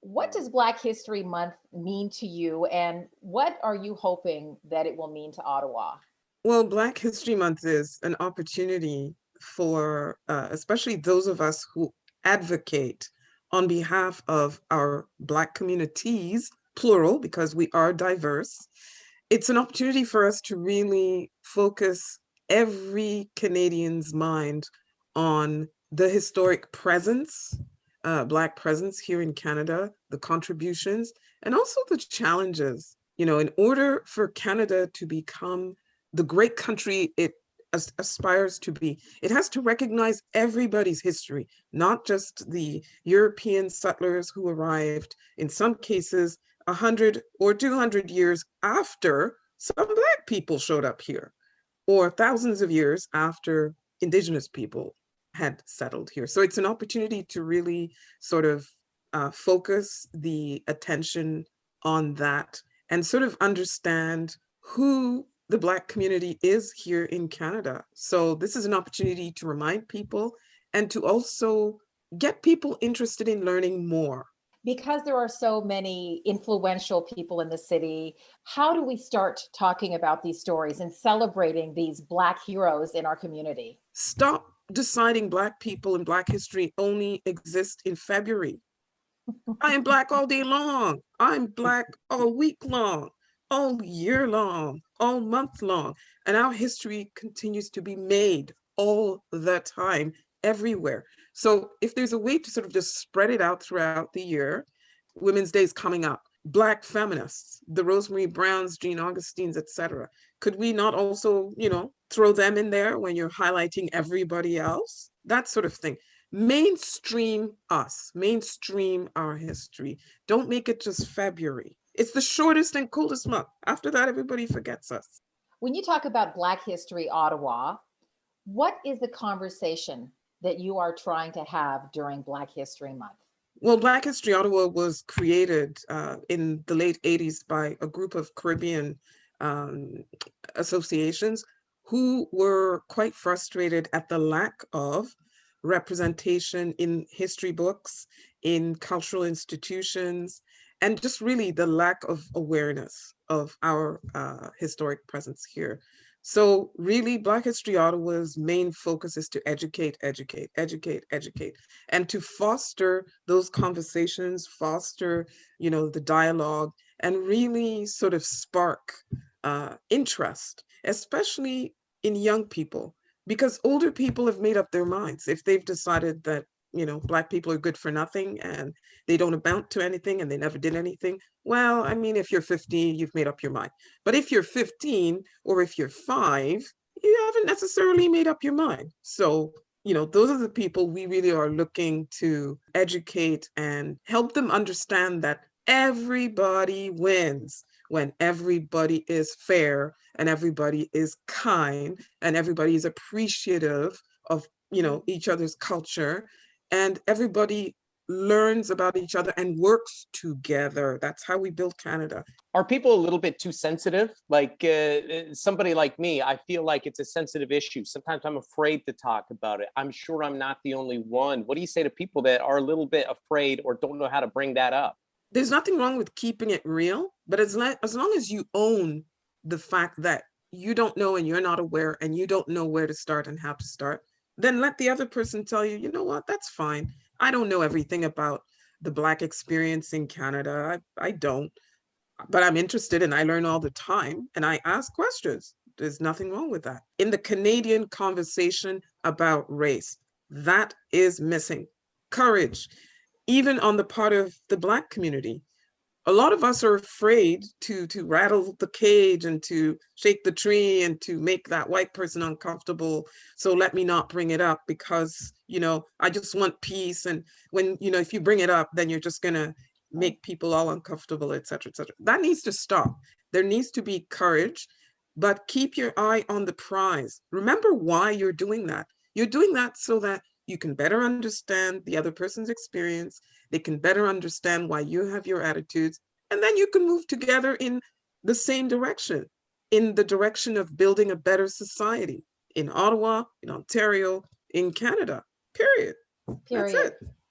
What does Black History Month mean to you, and what are you hoping that it will mean to Ottawa? Well, Black History Month is an opportunity for especially those of us who advocate on behalf of our Black communities, plural, because we are diverse. It's an opportunity for us to really focus every Canadian's mind on the historic presence, Black presence here in Canada, the contributions, and also the challenges. In order for Canada to become the great country it aspires to be, it has to recognize everybody's history, not just the European settlers who arrived, in some cases, 100 or 200 years after some Black people showed up here, or thousands of years after Indigenous people had settled here. So it's an opportunity to really sort of focus the attention on that and sort of understand who the Black community is here in Canada. So this is an opportunity to remind people and to also get people interested in learning more. Because there are so many influential people in the city, how do we start talking about these stories and celebrating these Black heroes in our community? Stop deciding Black people and Black history only exist in February. I am Black all day long. I'm Black all week long, all year long, all month long. And our history continues to be made all the time, everywhere. So if there's a way to sort of just spread it out throughout the year, Women's Day is coming up. Black feminists, the Rosemary Browns, Jean Augustines, etc. Could we not also, throw them in there when you're highlighting everybody else? That sort of thing. Mainstream us, mainstream our history. Don't make it just February. It's the shortest and coldest month. After that, everybody forgets us. When you talk about Black History Ottawa, what is the conversation that you are trying to have during Black History Month? Well, Black History Ottawa was created in the late 80s by a group of Caribbean um, associations who were quite frustrated at the lack of representation in history books, in cultural institutions, and just really the lack of awareness of our historic presence here. So really, Black History Ottawa's main focus is to educate, educate, educate, educate, and to foster those conversations, foster, the dialogue, and really sort of spark interest, especially in young people, because older people have made up their minds. If they've decided that, Black people are good for nothing and they don't amount to anything and they never did anything, well, I mean, if you're 15, you've made up your mind. But if you're 15 or if you're 5, you haven't necessarily made up your mind. So, those are the people we really are looking to educate and help them understand that everybody wins when everybody is fair and everybody is kind and everybody is appreciative of, each other's culture, and everybody learns about each other and works together. That's how we build Canada. Are people a little bit too sensitive? Like somebody like me, I feel like it's a sensitive issue. Sometimes I'm afraid to talk about it. I'm sure I'm not the only one. What do you say to people that are a little bit afraid or don't know how to bring that up? There's nothing wrong with keeping it real, but as long as you own the fact that you don't know and you're not aware and you don't know where to start and how to start, then let the other person tell you, you know what, that's fine. I don't know everything about the Black experience in Canada. I don't, but I'm interested and I learn all the time and I ask questions. There's nothing wrong with that. In the Canadian conversation about race, that is missing. Courage, even on the part of the Black community. A lot of us are afraid to rattle the cage and to shake the tree and to make that white person uncomfortable. So let me not bring it up because, I just want peace. And when, if you bring it up, then you're just going to make people all uncomfortable, et cetera, et cetera. That needs to stop. There needs to be courage, but keep your eye on the prize. Remember why you're doing that. You're doing that so that you can better understand the other person's experience. They can better understand why you have your attitudes. And then you can move together in the same direction, in the direction of building a better society in Ottawa, in Ontario, in Canada, period. That's Period. it.